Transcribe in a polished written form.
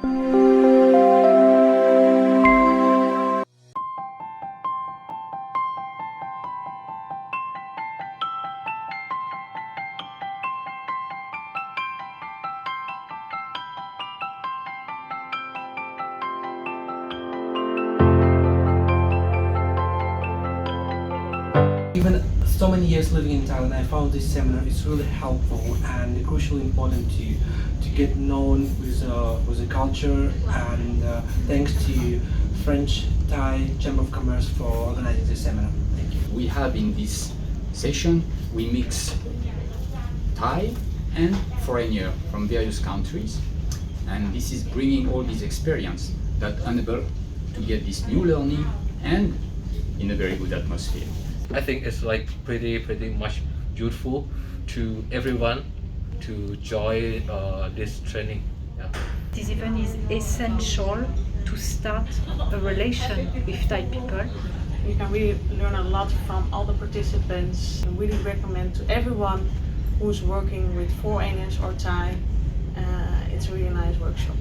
Even so many years living in Thailand, I found this seminar is really helpful and crucially important to get known with the culture. And thanks to French-Thai Chamber of Commerce for organizing this seminar. Thank you. We have in this session, we mix Thai and foreigner from various countries, and this is bringing all this experience that enable to get this new learning and in a very good atmosphere. I think it's like pretty much useful to everyone to join this training. Yeah. This event is essential to start a relation with Thai people. You can really learn a lot from all the participants. I really recommend to everyone who's working with foreigners or Thai. It's a really nice workshop.